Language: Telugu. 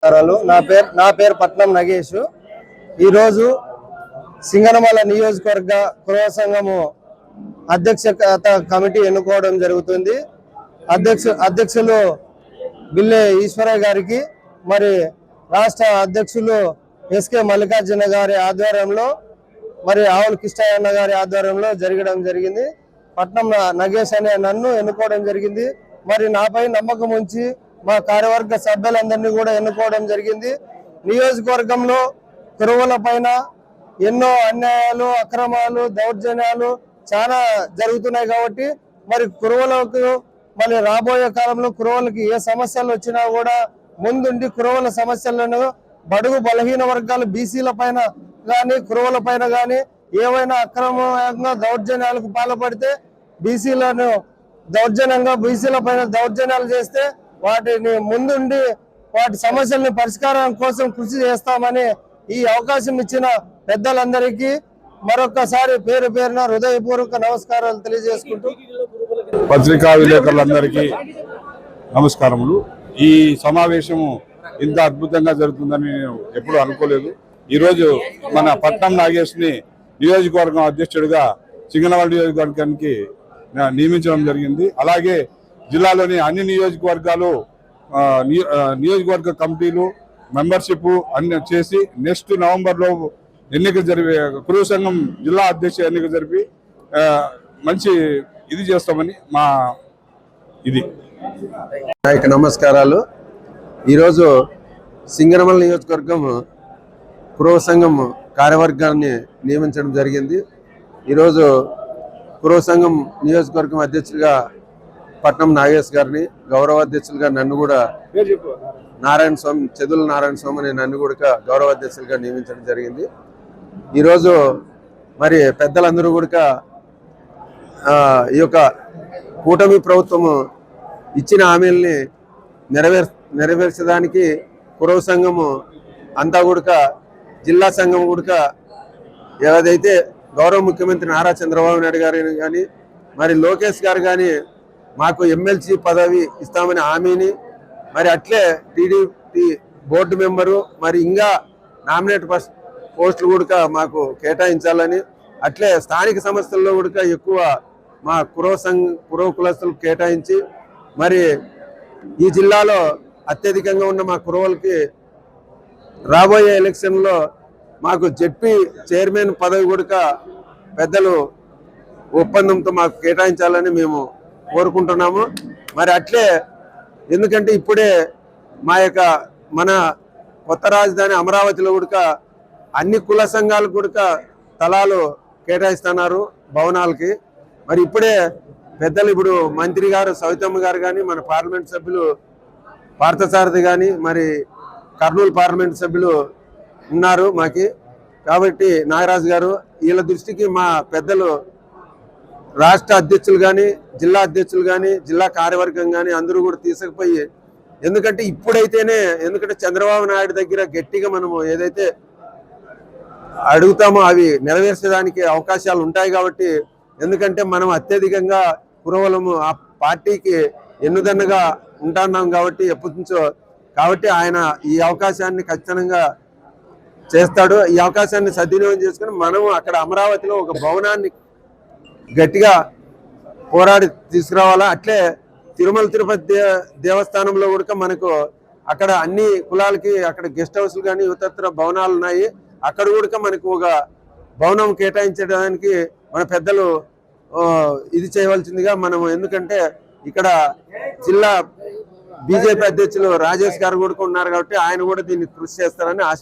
నా పేరు పట్నం నగేష్। ఈరోజు సింగనమల నియోజకవర్గ కురవ సంఘము అధ్యక్షత కమిటీ ఎన్నుకోవడం జరుగుతుంది। అధ్యక్షులు బిల్లె ఈశ్వరయ్య గారికి మరి రాష్ట్ర అధ్యక్షులు ఎస్కే మల్లికార్జున గారి ఆధ్వర్యంలో మరి ఆవుల కిష్టయ్య గారి ఆధ్వర్యంలో జరగడం జరిగింది। పట్నం నగేష్ అనే నన్ను ఎన్నుకోవడం జరిగింది। మరి నాపై నమ్మకం ఉంచి మా కార్యవర్గ సభ్యులందరినీ కూడా ఎన్నుకోవడం జరిగింది। నియోజకవర్గంలో కురువల పైన ఎన్నో అన్యాయాలు, అక్రమాలు, దౌర్జన్యాలు చాలా జరుగుతున్నాయి కాబట్టి మరి కురువలకు మరి రాబోయే కాలంలో కురువలకి ఏ సమస్యలు వచ్చినా కూడా ముందుండి కురువల సమస్యలను బడుగు బలహీన వర్గాలు బీసీల పైన కానీ కురువల పైన కానీ ఏవైనా అక్రమంగా దౌర్జన్యాలకు పాల్పడితే బీసీలను దౌర్జన్యంగా బీసీల పైన దౌర్జన్యాలు చేస్తే వాటిని ముందుండి వాటి సమస్యలను పరిష్కారం కోసం కృషి చేస్తామని ఈ అవకాశం ఇచ్చిన పెద్దలందరికీ మరొకసారి పేరు పేరున హృదయపూర్వక నమస్కారాలు తెలియజేసుకుంటూ పత్రికా విలేకరులందరికీ నమస్కారములు। ఈ సమావేశము ఇంత అద్భుతంగా జరుగుతుందని నేను ఎప్పుడూ అనుకోలేదు। ఈరోజు మన పట్నం నాగేష్ని నియోజకవర్గం అధ్యక్షుడిగా సింగనమల నియోజకవర్గానికి నియమించడం జరిగింది। అలాగే జిల్లాలోని అన్ని నియోజకవర్గాలు నియోజకవర్గ కమిటీలు మెంబర్షిప్ అన్ని చేసి నెక్స్ట్ నవంబర్లో ఎన్నికలు జరిపి కురువ సంఘం జిల్లా అధ్యక్ష ఎన్నిక జరిపి మంచి ఇది చేస్తామని మా ఇది నమస్కారాలు। ఈరోజు సింగనమల నియోజకవర్గం కురువ సంఘం కార్యవర్గాన్ని నియమించడం జరిగింది। ఈరోజు కురువ సంఘం నియోజకవర్గం అధ్యక్షుడిగా పట్నం నాగేష్ గారిని, గౌరవ అధ్యక్షులుగా నన్ను కూడా చెదుల నారాయణ స్వామి అనే నన్ను కూడా గౌరవ అధ్యక్షులుగా నియమించడం జరిగింది। ఈరోజు మరి పెద్దలందరూ కూడా ఈ యొక్క కూటమి ప్రభుత్వము ఇచ్చిన హామీల్ని నెరవేర్చడానికి కురువ సంఘము అంతా కూడా జిల్లా సంఘం కూడా ఏదైతే గౌరవ ముఖ్యమంత్రి నారా చంద్రబాబు నాయుడు గారు కానీ మరి లోకేష్ గారు కానీ మాకు ఎమ్మెల్సీ పదవి ఇస్తామని హామీని మరి అట్లే టీడీపీ బోర్డు మెంబరు మరి ఇంకా నామినేట్ పోస్టులు కూడా మాకు కేటాయించాలని అట్లే స్థానిక సంస్థల్లో కూడా ఎక్కువ మా కురవ కులస్తులకు కేటాయించి మరి ఈ జిల్లాలో అత్యధికంగా ఉన్న మా కురవలకి రాబోయే ఎలక్షన్లో మాకు జెడ్పీ చైర్మన్ పదవి కూడా పెద్దలు ఒప్పందంతో మాకు కేటాయించాలని మేము కోరుకుంటున్నాము। మరి అట్లే ఎందుకంటే ఇప్పుడే మన కొత్త రాజధాని అమరావతిలో కూడా అన్ని కుల సంఘాలు కూడా స్థలాలు కేటాయిస్తున్నారు భవనాలకి। మరి ఇప్పుడే పెద్దలు ఇప్పుడు మంత్రి గారు సవితమ్మ గారు కానీ మన పార్లమెంట్ సభ్యులు పార్థసారథి కానీ మరి కర్నూలు పార్లమెంట్ సభ్యులు ఉన్నారు మాకి। కాబట్టి నాగరాజు గారు వీళ్ళ దృష్టికి మా పెద్దలు రాష్ట్ర అధ్యక్షులు కానీ జిల్లా అధ్యక్షులు కానీ జిల్లా కార్యవర్గం కానీ అందరూ కూడా తీసుకుపోయి ఎందుకంటే ఇప్పుడైతేనే ఎందుకంటే చంద్రబాబు నాయుడు దగ్గర గట్టిగా మనము ఏదైతే అడుగుతామో అవి నెరవేర్చడానికి అవకాశాలు ఉంటాయి కాబట్టి ఎందుకంటే మనం అత్యధికంగా కురవలము ఆ పార్టీకి ఎన్నుదన్నగా ఉంటున్నాం కాబట్టి ఎప్పటి నుంచో కాబట్టి ఆయన ఈ అవకాశాన్ని ఖచ్చితంగా చేస్తాడు। ఈ అవకాశాన్ని సద్వినియోగం చేసుకుని మనము అక్కడ అమరావతిలో ఒక భవనాన్ని గట్టిగా పోరాడి తీసుకురావాలా। అట్లే తిరుమల తిరుపతి దేవస్థానంలో కూడా మనకు అక్కడ అన్ని కులాలకి అక్కడ గెస్ట్ హౌస్లు కానీ ఇతర భవనాలు ఉన్నాయి। అక్కడ కూడా మనకు ఒక భవనం కేటాయించడానికి మన పెద్దలు ఇది చేయవలసిందిగా మనము ఎందుకంటే ఇక్కడ జిల్లా బీజేపీ అధ్యక్షులు రాజేష్ గారు కూడా ఉన్నారు కాబట్టి ఆయన కూడా దీన్ని కృషి చేస్తారని ఆశ